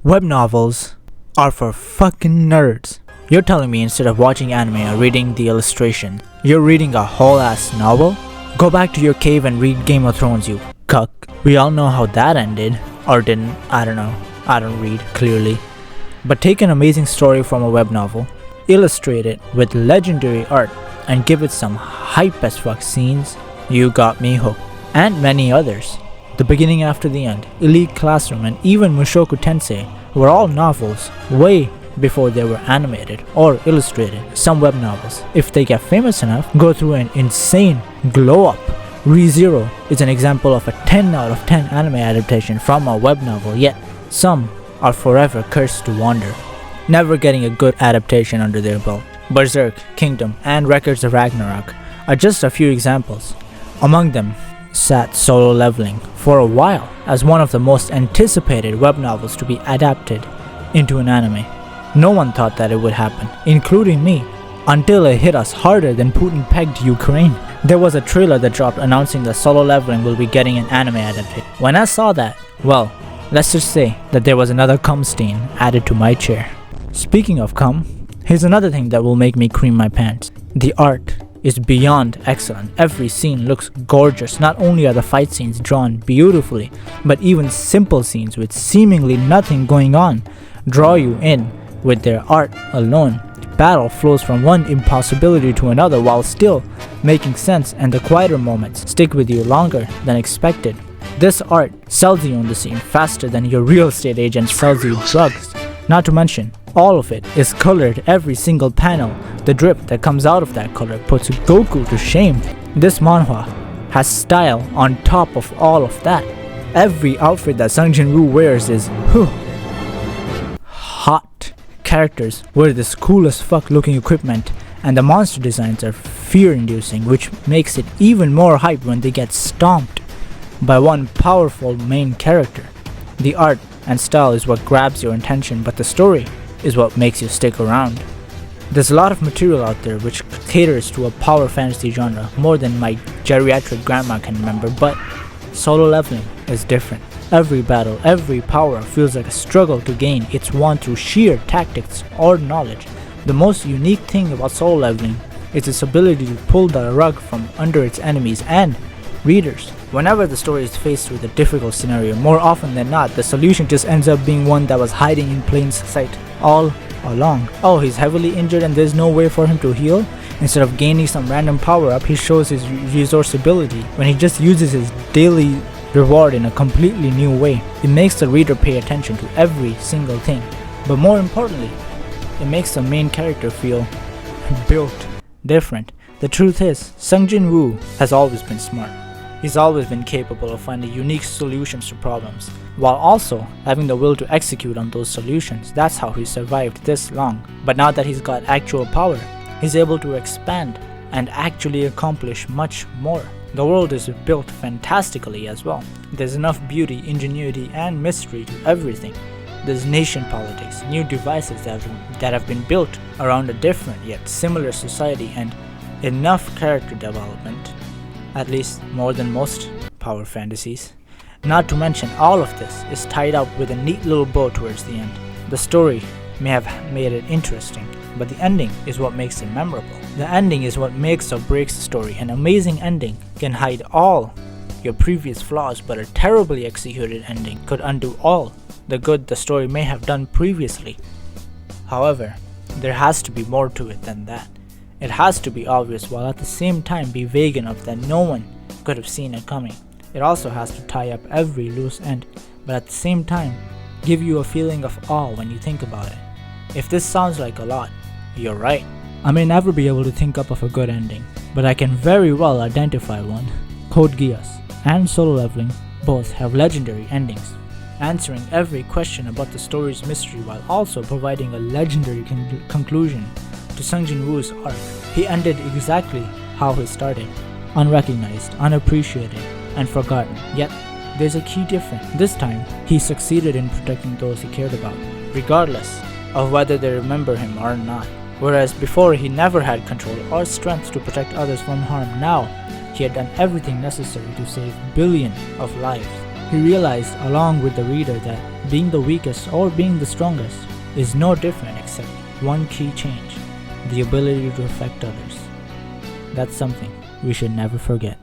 Web novels are for fucking nerds. You're telling me instead of watching anime or reading the illustration, you're reading a whole ass novel? Go back to your cave and read Game of Thrones, you cuck. We all know how that ended. Or didn't, I don't know. I don't read, clearly. But take an amazing story from a web novel, illustrate it with legendary art, and give it some hype as fuck scenes, you got me hooked. And many others. The Beginning After the End, Elite Classroom, and even Mushoku Tensei were all novels way before they were animated or illustrated. Some web novels, if they get famous enough, go through an insane glow up. ReZero is an example of a 10 out of 10 anime adaptation from a web novel, yet some are forever cursed to wander, never getting a good adaptation under their belt. Berserk, Kingdom, and Records of Ragnarok are just a few examples. Among them sat Solo Leveling for a while as one of the most anticipated web novels to be adapted into an anime. No one thought that it would happen, including me, until it hit us harder than Putin pegged Ukraine. There was a trailer that dropped announcing that Solo Leveling will be getting an anime adaptation. When I saw that, well, let's just say that there was another cum stain added to my chair. Speaking of cum, here's another thing that will make me cream my pants. The art is beyond excellent. Every scene looks gorgeous. Not only are the fight scenes drawn beautifully, but even simple scenes with seemingly nothing going on draw you in with their art alone. The battle flows from one impossibility to another while still making sense, and the quieter moments stick with you longer than expected. This art sells you on the scene faster than your real estate agent sells you drugs. Not to mention, all of it is colored, every single panel. The drip that comes out of that color puts Goku to shame. This manhwa has style on top of all of that. Every outfit that Sung Jin-woo wears is hot. Characters wear this cool as fuck looking equipment, and the monster designs are fear-inducing, which makes it even more hype when they get stomped by one powerful main character. The art and style is what grabs your attention, but the story is what makes you stick around. There's a lot of material out there which caters to a power fantasy genre more than my geriatric grandma can remember, but Solo Leveling is different. Every battle, every power feels like a struggle to gain. It's won through sheer tactics or knowledge. The most unique thing about Solo Leveling is its ability to pull the rug from under its enemies and readers. Whenever the story is faced with a difficult scenario, more often than not, the solution just ends up being one that was hiding in plain sight all along. Oh, he's heavily injured and there's no way for him to heal? Instead of gaining some random power up, he shows his resourceability when he just uses his daily reward in a completely new way. It makes the reader pay attention to every single thing. But more importantly, it makes the main character feel built different. The truth is, Sung Jin-woo has always been smart. He's always been capable of finding unique solutions to problems, while also having the will to execute on those solutions. That's how he survived this long. But now that he's got actual power, he's able to expand and actually accomplish much more. The world is built fantastically as well. There's enough beauty, ingenuity, and mystery to everything. There's nation politics, new devices that have been built around a different yet similar society, and enough character development, at least more than most power fantasies. Not to mention, all of this is tied up with a neat little bow towards the end. The story may have made it interesting, but the ending is what makes it memorable. The ending is what makes or breaks the story. An amazing ending can hide all your previous flaws, but a terribly executed ending could undo all the good the story may have done previously. However, there has to be more to it than that. It has to be obvious while at the same time be vague enough that no one could have seen it coming. It also has to tie up every loose end, but at the same time give you a feeling of awe when you think about it. If this sounds like a lot, you're right. I may never be able to think up of a good ending, but I can very well identify one. Code Geass and Solo Leveling both have legendary endings, answering every question about the story's mystery while also providing a legendary conclusion to Sung Jin-woo's arc. He ended exactly how he started, unrecognized, unappreciated, and forgotten. Yet, there's a key difference. This time, he succeeded in protecting those he cared about, regardless of whether they remember him or not. Whereas before he never had control or strength to protect others from harm, now he had done everything necessary to save billions of lives. He realized along with the reader that being the weakest or being the strongest is no different except one key change: the ability to affect others. That's something we should never forget.